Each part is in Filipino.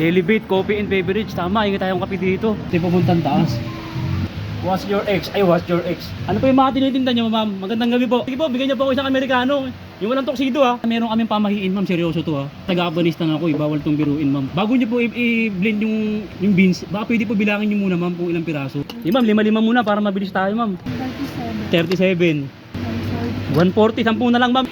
Elevate Coffee and Beverage. Tama, ingat tayong kape dito. Hindi pupuntang taas. What's your ex? Ay, what's your ex? Ano po yung mga tinitinda nyo, ma'am? Magandang gabi po. Sige po, bigyan niyo po ako isang Amerikano. Yung walang toksido ha. Meron kaming pamahiin, ma'am. Seryoso to ha. Taga-Afghanistan ako, bawal tong biruin, ma'am. Bago niyo po i-blend yung beans, baka pwede po bilangin niyo muna, ma'am, kung ilang piraso. Ma'am, lima-lima muna para mabilis tayo, ma'am. 37. 140, 10 na lang, ma'am.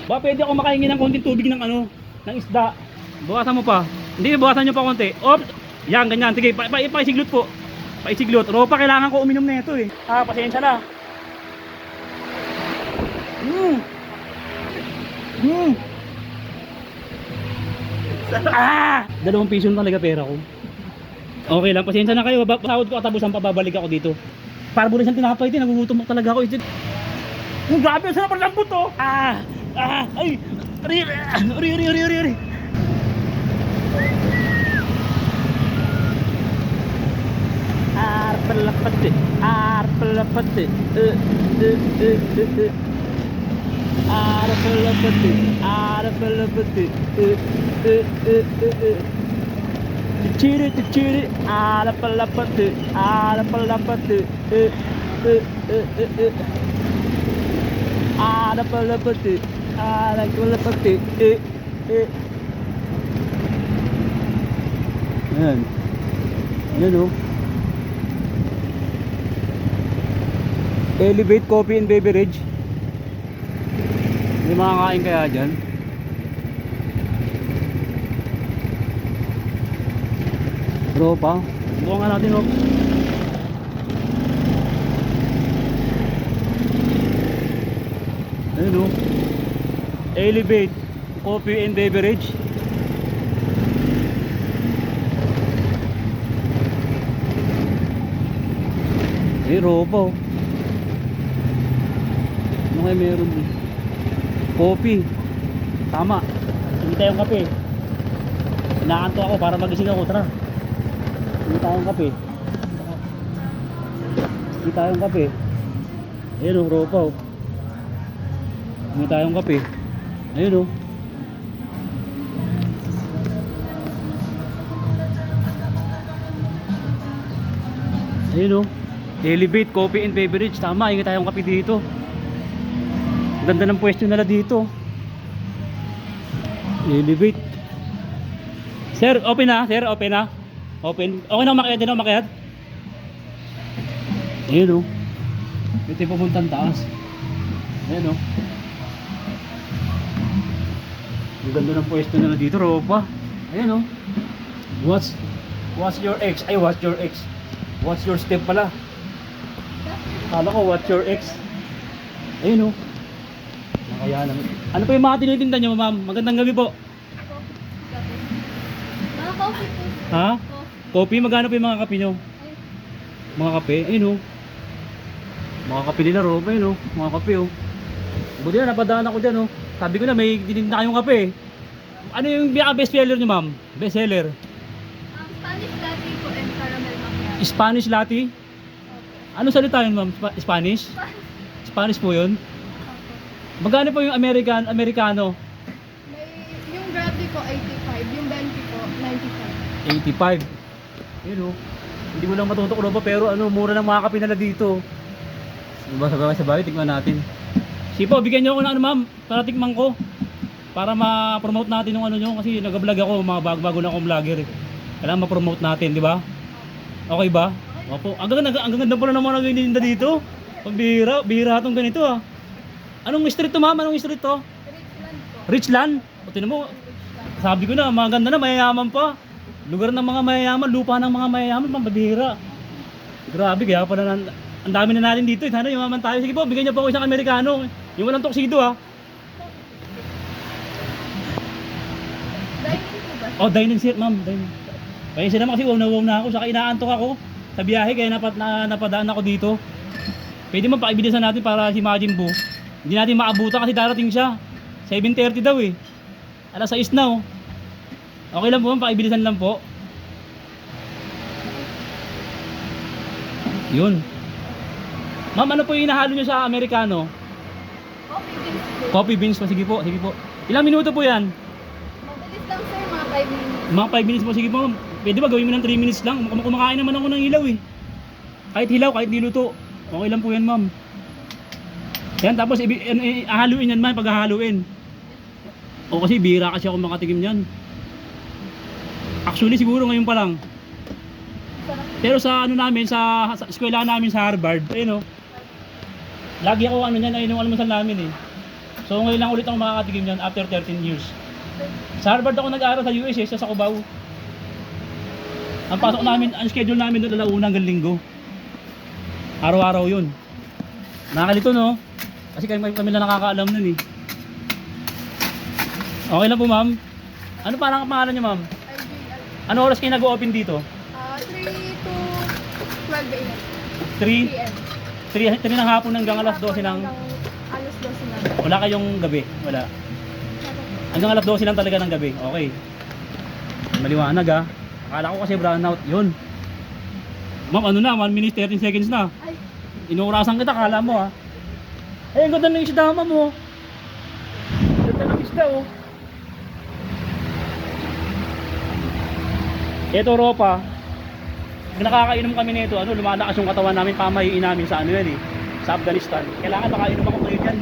Baka pwede ako makahingi ng konting tubig ng ng isda. Bawasan mo pa. Hindi, bawasan nyo pa konti. Oops! Yan, ganyan. Sige, paisiglot po. Paisiglot. Ropa, kailangan ko uminom na ito eh. Pasensya na. ₱2 talaga pera ko. Okay lang, pasensya na kayo. Pasahod ko katapusan pa, babalik ako dito. Para bulan siyang tinapay din. Nagugutom talaga ako. Grabe, sarap ang lambot to. Ay! Uri. Arpalapati. Arpalapati. Ciri. Arpalapati. Yan o. Elevate Coffee and Beverage. May makakain kaya dyan? Ropa. Buka nga natin o. Ayun o. Elevate Coffee and Beverage. Ropa o. Ano kaya meron din? Coffee. Tama. Hindi tayong kape. Inaanto ako para magising ako. Tara. Hindi tayong kape. Hindi tayong kape. Ayun o, ropa o. Hindi tayong kape. Ayun o. Ayun o. Elevate Coffee and Beverage. Tama, ingat tayong kape dito. Ganda ng pwesto nila dito. Elevate. Sir, open na. Sir, open na. Open. Okay na umakyat din, umakyat. Ayun o. Ito yung pupuntang taas. Ayun o. Ang ganda ng pwesto nila dito, ropa. Ayun o. What's your ex? Ay, what's your ex? What's your step pala? Kala ko, what's your ex? Ayun o. Kaya lang. Ano po yung mga tinitinda nyo, ma'am? Magandang gabi po. Mga coffee po. Ha? Coffee? Magkano po yung mga kape nyo? Mga kape? Ayun o. Mga kape nila, ropa. Ayun o. Mga kape o. Buti na, napadaan ako dyan o. Sabi ko na, may tininda kayong kape. Ano yung best seller nyo, ma'am? Best seller? Spanish latte po and caramel macchiato. Spanish latte? Ano salita yun, ma'am? Spanish? Spanish po yun? Magkano po yung Americano? Yung Bradley po 85, yung Bentley po 95. 85. Yun o. Hindi mo lang matutok pa pero mura ng mga kape nila dito. Sabay, tingnan natin. Sige po, bigyan nyo ako ng ma'am, para tikman ko. Para ma-promote natin yung nyo, kasi nag-vlog ako, mga bago na akong vlogger eh. Kailangan ma-promote natin, di ba? Okay ba? Opo. Ang ganda pala naman ang ganinda dito. Bihira itong ganito ah. Anong street to, ma'am? Anong street to? Richland po. Richland? O tinan mo, sabi ko na, maganda na, mayayaman pa. Lugar ng mga mayayaman, lupa ng mga mayayaman, pambabihira. Grabe, kaya pala ang dami na natin dito. Sana yumaman tayo. Sige po, bigyan niyo po ako isang Amerikano. Yung walang toksido ha. Dining po ba? Oh, dining set, ma'am. Dining. Pasensya naman kasi wow na ako. Saka inaantok ako sa biyahe, kaya napadaan ako dito. Pwede mo pakibilisan natin para si Majin Buu. Hindi natin maabutan kasi darating siya. 7:30 daw eh. Alas 6 na oh. Okay lang po, ma'am, pakibilisan lang po. Yun. Ma'am, ano po yung hinahalo nyo sa Amerikano? Coffee beans po. Coffee beans pa, sige po, sige po. Ilang minuto po yan? Mabilis lang sir, mga 5 minutes. Mga 5 minutes po, sige po ma'am. Pwede ba gawin mo ng 3 minutes lang? Kumakain naman ako ng ilaw eh. Kahit hilaw, kahit niluto. Okay lang po yan ma'am. Yan, tapos haluin yan ma'am, paghahaluin. O kasi bihira kasi ako makatikim yan. Actually siguro ngayon pa lang. Sarap. Pero sa ano namin, sa eskwela namin sa Harvard, ayun o. Lagi ako ano niyan, ayun yung almusal namin eh. So ngayon lang ulit ako makakatikim yan after 13 years. Sa Harvard ako nag-aaral sa US eh, sa Cubao. Ang pasok namin, ang schedule namin doon alauna hanggang linggo. Araw-araw yun. Nakakalito no? Kasi kami lang nakakaalam nun eh. Okay lang po ma'am. Ano parang pangalan niyo ma'am? IGL. Ano oras kayo nag-open dito? 3 to 12 a.m. 3? p.m. 3 ng hapon hanggang alas 12 ng... Hanggang alas 12 na. Wala kayong gabi? Wala. Hanggang alas 12 lang talaga ng gabi. Okay. Maliwanag ah. Akala ko kasi brownout. Yun. Ma'am, ano na? 1 minute 13 seconds na. Ay, Inuurasan kita, kala mo ah. Ay, ang ganda ng isda ma'am oh. Ganda ng isda oh. Ito ropa. Pag nakakainom kami nito, ano, lumalakas yung katawan namin, pamahiin namin sa ano yan eh. Sa Afghanistan. Kailangan makainom ako ngayon yan.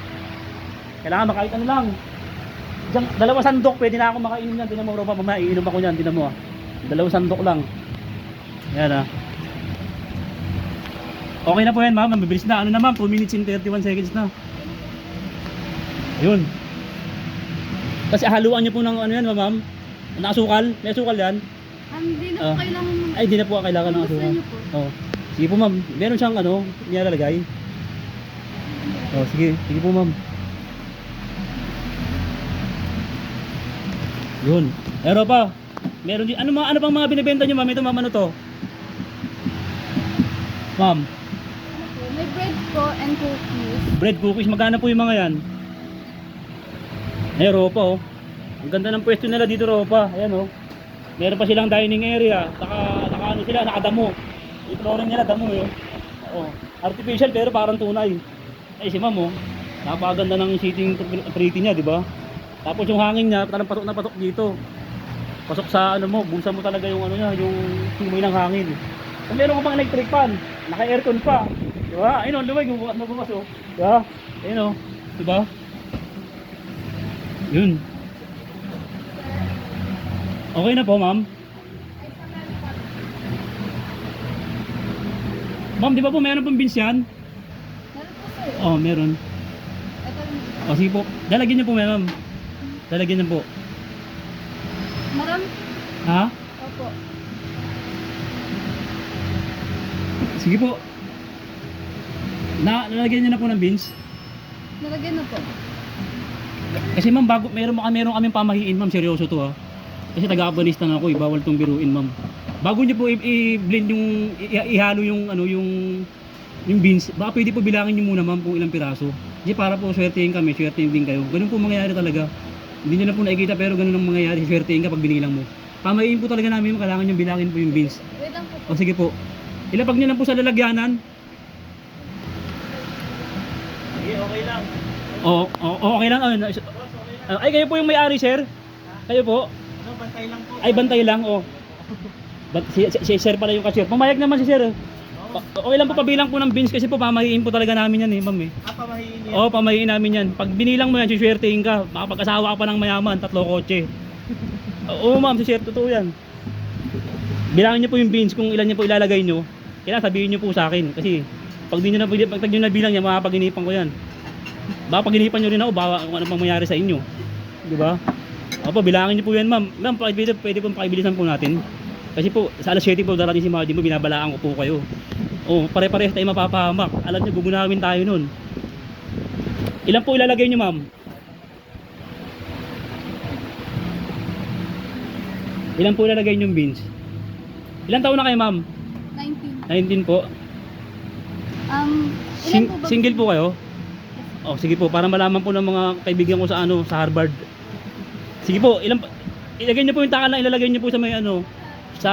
Kailangan makait ano lang. Diyan, 2 sandok, pwede na ako makainom yan. Tinan mo ropa, mamaya iinom ako yan, tinan mo ah. 2 sandok lang. Yan ah. Okay na po yan ma'am, mabilis na. Ano na ma'am, 2 minutes and 31 seconds na. Ayun. Kasi haluan niyo po ng ano yan ma'am. Nasukal, may asukal yan. hindi na po kailangan mo. Ay, di na po kailangan ng Gusto asukal. niyo po. Oh. Sige po ma'am, meron siyang ano, nilalagay. Oh, sige, sige po ma'am. Yun. Pero pa, meron din, ano pang mga binibenta niyo ma'am? Ito ma'am, ano to? Ma'am, May bread po and cookies. bread cookies, magkano po yung mga yan? Ay, ropa oh. Ang ganda ng pwesto nila dito ropa. Ayan oh. Meron pa silang dining area. Naka ano sila, nakadamo. Yung flooring nila damo eh. Oh. Artificial pero parang tunay. Ay si ma'am oh. Napakaganda ng seating pretty niya, di ba? Tapos yung hangin niya, parang patok na patok dito. Pasok sa ano mo, bulsa mo talaga yung ano niya, yung simoy ng hangin. Kung meron ka pang electric fan, naka-aircon pa. Di ba? Ayun oh, luwag, bukas oh. Di ba? Ayun oh. Di ba? Yun. Okay na po, ma'am. Ma'am, di ba po meron pong beans yan? Meron po sir. Oh, meron. Ito rin. Oh, sige po. Dalagyan niyo po, ma'am. Dalagyan niyo po. Marami. Ha? Opo. Sige po. Nalagyan niyo na po ng beans. Nalagyan na po. Kasi ma'am, meron kaming pamahiin, ma'am. Seryoso to ha. Kasi taga-Afghanistan ako, bawal tong biruin, ma'am. Bago niyo po i-blend yung ihalo yung ano yung beans, baka pwede po bilangin niyo muna ma'am kung ilang piraso. Kasi para po swertein kami, swertein din kayo. Ganun po mangyayari talaga. Hindi niyo na po nakikita pero ganun ang mangyayari, swertein ka pag binilang mo. Pamahiin po talaga namin, kailangan niyo bilangin po yung beans. Wait lang po. O sige po. Ilapag niyo lang po sa lalagyanan. Sige, okay lang. Okay lang. Ay kayo po yung may-ari, sir? Kayo po? Ano, bantay lang po. Ay, bantay lang, oh. Si sir pala yung cashier. Pumayag naman si sir. Okay lang po, pabilang po ng beans kasi po pamahiin po talaga namin yan eh, ma'am eh. Pamahiin yan. Oo, pamahiin namin yan. Pag binilang mo yan, siswertein ka. Makapag-asawa ka pa ng mayaman, 3 kotse. Oo ma'am, si sir, totoo yan. Bilangin niyo po yung beans kung ilan niyo po ilalagay niyo. Kailangan sabihin niyo po sa akin. Kasi pag di niyo na bilang yan, makapag-inipan ko yan. Baka pag-inipan niyo rin ako, baka kung ano pang mangyari sa inyo. Di ba? Opo, bilangin niyo po yan ma'am. Ma'am, pwede po pakibilisan po natin. Kasi po, sa alas 7 po darating si Madi mo, binabalaan ko po kayo. Oh, pare-parehas tayo mapapahamak. Alam niyo, gugunawin tayo nun. Ilan po ilalagay niyo ma'am? Ilan po ilalagay niyo yung beans? Ilan taon na kayo ma'am? 19. 19 po. Ilan po ba? Single po kayo? Oh, sige po, para malaman po ng mga kaibigan ko sa ano, sa Harvard. Sige po, ilagay niyo po yung taka na ilalagay niyo po sa may ano, sa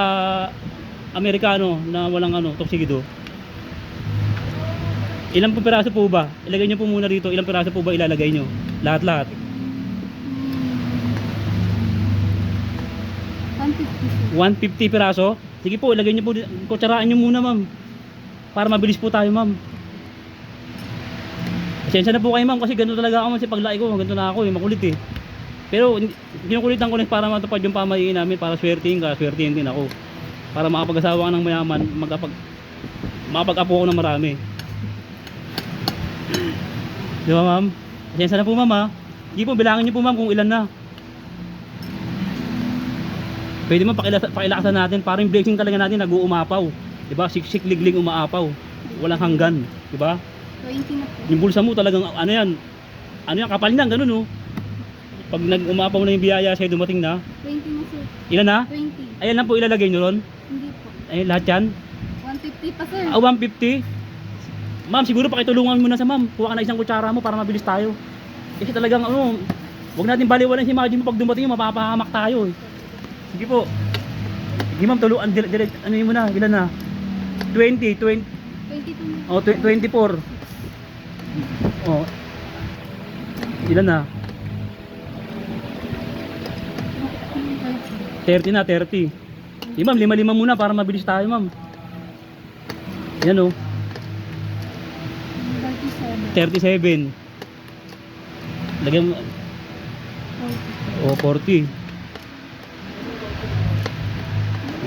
Amerikano na walang ano, toksido. Ilang po piraso po ba? Ilagay niyo po muna rito, ilang piraso po ba ilalagay niyo? Lahat-lahat. 150 sir. 150 piraso. Sige po, ilagay niyo po, kutsaraan niyo muna ma'am. Para mabilis po tayo ma'am. Pasensya na po kayo ma'am kasi ganito talaga ako kasi paglaki ko, ganito na ako eh, makulit eh. Pero kinukulitan ko lang para matupad yung pamahiin namin, para swertihin ka, swertihin din ako. Para makapag-asawa ka ng mayaman, makapag-apo ko ng marami. Di ba ma'am? Pasensya na po ma'am ha. Sige po, bilangin niyo po ma'am kung ilan na. Pwede mo pakilakasan natin, parang yung blessing talaga natin nag-uumapaw. Diba? Siksik-ligling umaapaw. Walang hanggan. Diba? 20 na po. Yung bulsa mo talagang ano yan, kapal niyan, ganun oh. Pag nag-umapaw na yung biyaya sa'yo, dumating na. 20 na sir. Ilan na? 20. Ayan lang po ilalagay nyo ron. Hindi po. Ay, lahat yan. 150 pa sir. 150. Ma'am, siguro pakitulungan mo na sa ma'am. Kuha ka na isang kutsara mo para mabilis tayo. Kasi talagang ano, huwag natin baliwalan si imagine mo pag dumating yung mapapahamak tayo eh. Sige po. Sige ma'am, tuluan, ano yun mo na, ilan na? 20. 22 na. Oh, 24. Oh. Ilan na? 30 na, 30. Di ma'am, 5-5 muna para mabilis tayo ma'am. Yan oh. 37. 37. Lagyan mo. 40. Oh, 40.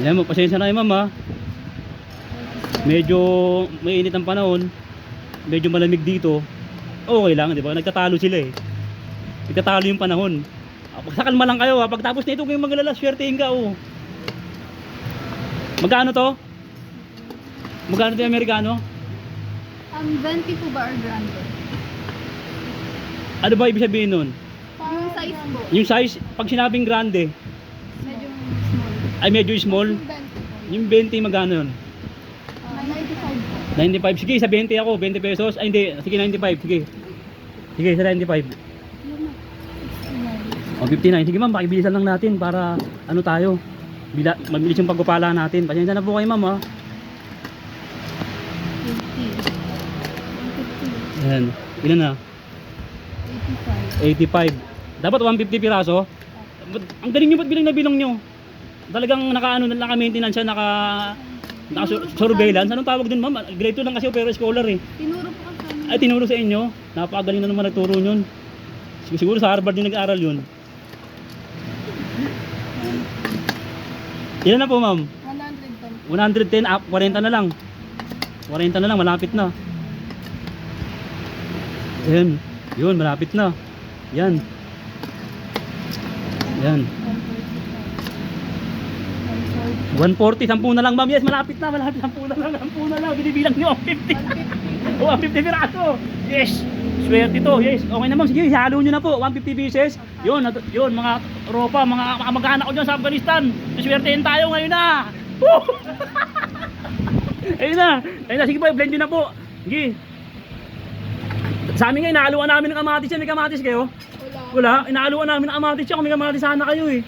Yan mo, pasensya na kayo ma'am ha. Medyo mainit ang panahon. Medyo malamig dito. Okay lang, di ba? Nagtatalo sila eh. Nagtatalo yung panahon. Pagsakalma lang kayo ha. Pagtapos na ito kayong maglala, swertein ka oh. Magkano to? Magkano to yung Amerikano? 20 po ba or grande? Ano ba ibig sabihin nun? Yung size po. Yung size, pag sinabing grande, Medyo small. ay medyo small. Yung 20 po. Yung 20 magkano yun? 95 po. 95. Sige, sa 20 ako, 20 pesos. Ay hindi, sige 95, sige. Sige, sa 95. Yun na. 69. O 59. Sige ma'am, pakibilisan lang natin para ano tayo. Mabilis yung pagpapala natin. Pasensya na po kayo ma'am ha. 80. 150. Ayan. Ilan na? 85. 85. Dapat 150 piraso. Ang galing nyo, ba't bilang na bilang nyo? Talagang naka-maintenance siya, naka-surveillance. Anong tawag dun ma'am? Grade 2 lang kasi pero scholar eh. Tinuro po kasi. Ay, tinuro sa inyo. Napakagaling na naman nagturo nyon. Siguro sa Harvard din nag-aaral yun. Ilan na po ma'am? 110. 110, 40 na lang. 40 na lang, malapit na. Ayan. Yun, malapit na. Yan. Yan. 140, 10 na lang ma'am. Yes, malapit na, 10 na lang, 10 na lang. Binibilang nyo, 50. 150. 150 piraso. Yes. Swerte to. Yes. Okay na ma'am. Sige, halo nyo na po. 150 pieces. Yun, yun mga ropa, mga kamag-anak ko dyan sa Afghanistan. Swertein tayo ngayon na. Woo! Ayun na. Ayun na. Sige po, blend nyo na po. Sige. Sa amin nga, inahaluan namin ng kamatis yan. May kamatis kayo? Wala. Inahaluan namin ng kamatis yan. Kung may kamatis sana kayo eh.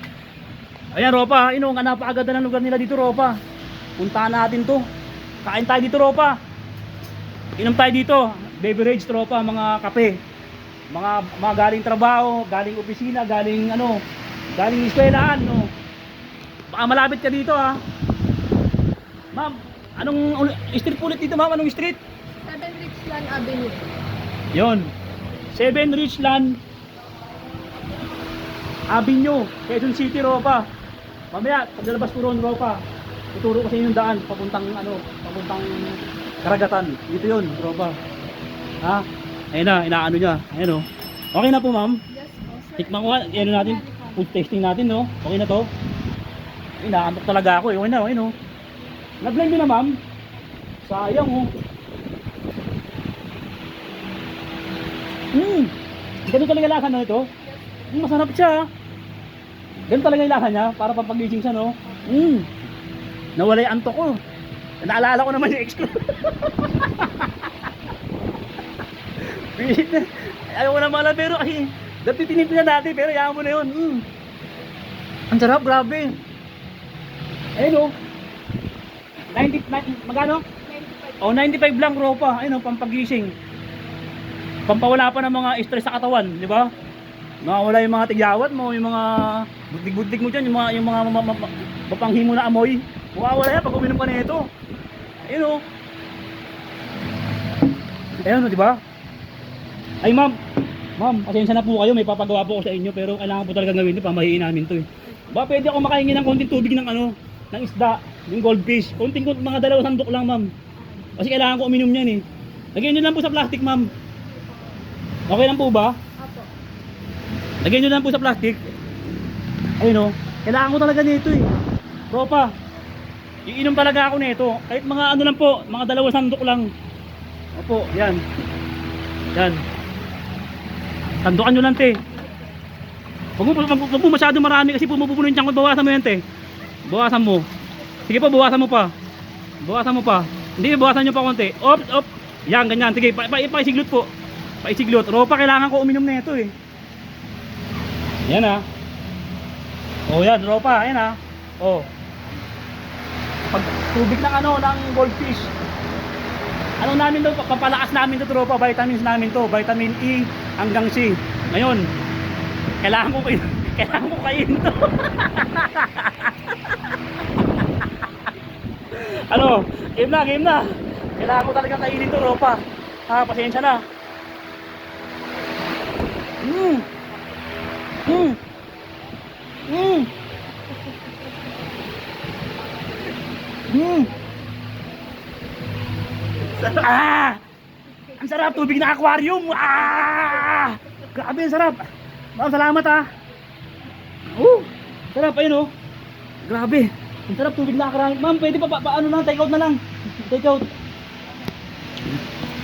Ayan, ropa. Ang napakaganda ng lugar nila dito, ropa. Puntahan natin to. Kain tayo dito, ropa. Inom tayo dito. Beverage, tropa, mga kape. Mga galing trabaho, galing opisina, galing galing eskwelahan, no. Baka malapit ka dito, ha. Ma'am, anong street ulit dito, ma'am? Anong street? 7 Richland Avenue. Yon. 7 Richland Avenue, Quezon City, ropa. Mamaya, paglalabas ko roon, ropa, tuturo ko sa inyo yung daan papuntang papuntang Karagatan. Dito 'yon, ropa. Ha? Ayun na, inaano niya. Ayun oh. Okay na po, ma'am. Yes po, sir. Tikman ko, ano natin? Food testing natin, no? Okay na to? Ay, nakaantok talaga ako eh. Okay na, okay no? Na-blend nyo na, ma'am. Sayang, oh. Ganun talaga lasa na ito? Masarap siya, ah. Ganun talaga yung lasa niya, para pampagising siya, no? Nawala yung antok ko. Naalala ko naman yung ex ko. Ayaw ko na mala, pero kasi dati tinipin na dati, pero yaman mo na yun. Ang sarap, grabe. Ayun o. 90, magkano? 95. O, 95 lang, ropa. Ayun o, pampagising. Pampawala pa ng mga stress sa katawan, di ba? Mawawala yung mga tigyawat mo, yung mga butig-butig mo dyan, yung mga mapanghi mo na amoy. Mawawala yan pag uminom ka na ito. Ayun o. Ayun o, di ba? Ay ma'am, pasensya na po kayo, may papagawa po ako sa inyo, pero kailangan po talaga gawin ito, pamahiin namin to eh. Ba, pwede ako makahingi ng konting tubig ng ng isda, yung goldfish. Konting mga 2 sandok lang ma'am. Kasi kailangan ko uminom yan eh. Lagyan nyo lang po sa plastic ma'am. Okay lang po ba? Apo. Lagyan nyo lang po sa plastic. Ayun o, kailangan ko talaga nito eh. Tropa, iinom talaga ako nito. Kahit mga ano lang po, mga 2 sandok lang. Opo, yan. Yan. Sandukan nyo lang te. Huwag mo masyado marami kasi pumupuno yung tiyan ko. Bawasan mo yan te. Bawasan mo. Sige po, bawasan mo pa. Bawasan mo pa. Hindi, bawasan nyo pa konti. Op. Yan, ganyan. Sige, paisiglot po. Paisiglot. Ropa, kailangan ko uminom na ito eh. Yan ah. Oh yan, Ropa. Yan ah. Oh. Pag tubig ng ng goldfish. Ano namin to, papalakas namin to, Tropa. Vitamins namin to. Vitamin E hanggang C. Ngayon, kailangan ko kainin to. Ano? Game na. Kailangan ko talaga kainin to, Tropa. Pasensya na. Ang sarap, tubig na aquarium. Grabe, ang sarap. Ma'am, salamat ha. Sarap, ayun oh. Grabe. Ang sarap, tubig na aquarium. Ma'am, pwede pa ano lang, take out na lang. Take out.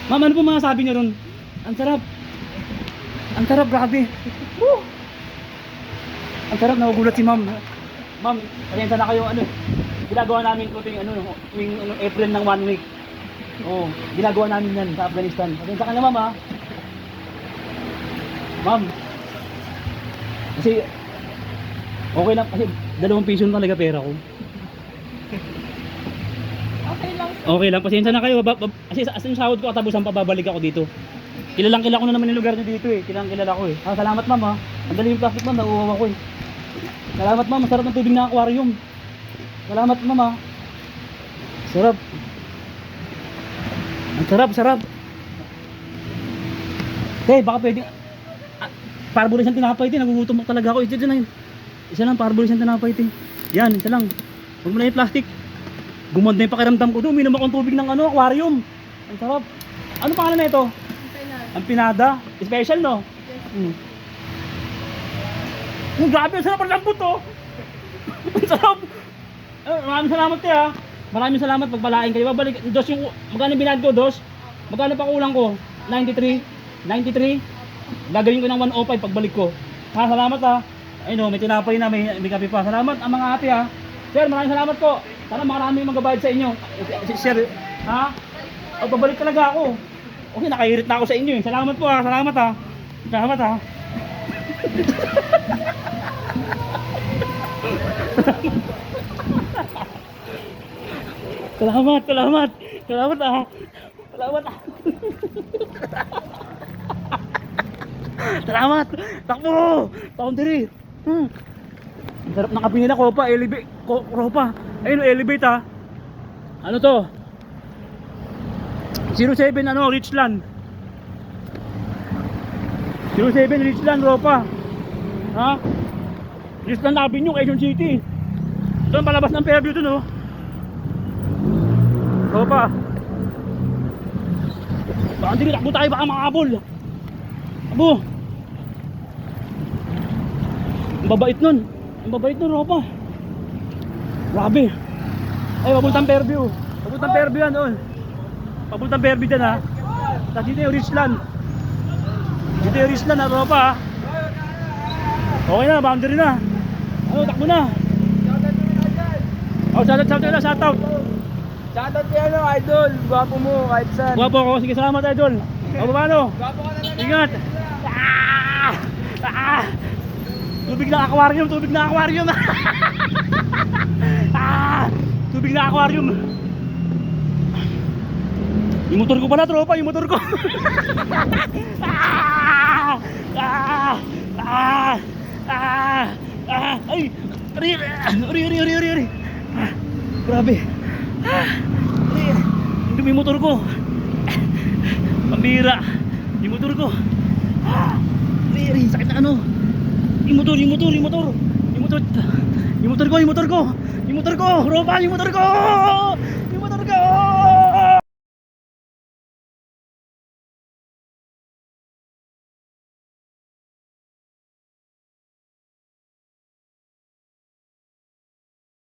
Ma'am, ano po mga sabi niyo ron? Ang sarap. Ang sarap, grabe. Ang sarap, nagugulat si ma'am. Ma'am, pasensya na kayo, ginagawa namin ito tuwing April ng 1 week. Oo, ginagawa namin yan sa Afghanistan. Pasensya ka na ma'am ha. Ma'am, kasi okay lang, kasi 2 piso na talaga pera ko. Okay lang. Okay lang, pasensya na kayo. Kasi sa yung sahod ko katapusan pa, babalik ako dito. Kilala ko na naman yung lugar nyo dito eh. Kilala ko eh. Salamat ma'am ha. Ang dali yung plastic ma'am, nauuwaw ako eh. Salamat ma'am, masarap ng tubig ng aquarium. Salamat ma'am ha. Sarap. Ang sarap. Okay, baka pwede. Parbolis ang tinapay din, nagugutom talaga ako. Isa lang, parbolis ang tinapay din. Yan, isa lang. Huwag mo na yung plastic. Gumanda yung pakiramdam ko doon. Uminom akong tubig ng aquarium. Ang sarap. Ano pangalan na ito? Ang pinada. Special no? Yes. Grabe, ang sarap ang lambot oh. Ang sarap. Maraming salamat ha. Maraming salamat, pagpalain kayo. Babalik, dos yung, magkano binad ko, dos? Magkano pa kulang ko? 93? Gagawin ko ng 105 pagbalik ko. Salamat ha. Ayun may tinapay na, may kape pa. Salamat ang mga ate ha. Sir, maraming salamat po. Sana marami magabayad sa inyo. Sir, ha? Babalik talaga ako. Okay, nakahirit na ako sa inyo eh. Salamat po ha, salamat ha. Salamat ha. Salamat ah. Salamat. Takbo. Boundary. Ang sarap ng kape nila, Copa, elevate, Copa. Ayun, elevate ah. Ano to? 07 Richland. 07 Richland, Copa. Ha? Richland Avenue, Quezon City. Doon palabas ng Fairview to no. Copa. Baka hindi, takbo tayo, baka makabol. Abo. Ang babait nun, Copa. Grabe. Ay, papuntang Fairview. Papuntang Fairview yan doon. Papuntang Fairview dyan ha. Tapos dito yung Richland. Dito yung Richland ha, Copa ha. Okay na, boundary na. Ano, takbo na. Oh, shoutout. Shoutout yan idol. Gwapo mo kahit saan. Gwapo ako. Sige, salamat idol. O, paano? Gwapo ka na lang. Ingat. Tubig na aquarium. Tubig na aquarium. Yung motor ko pala, Tropa. Yung motor ko. Ay! Ari! Grabe. Ang dumi motor ko. Pambira. Yung motor ko. Ari, sakit na ano. Yung motor ko. Ropa, yung motor ko.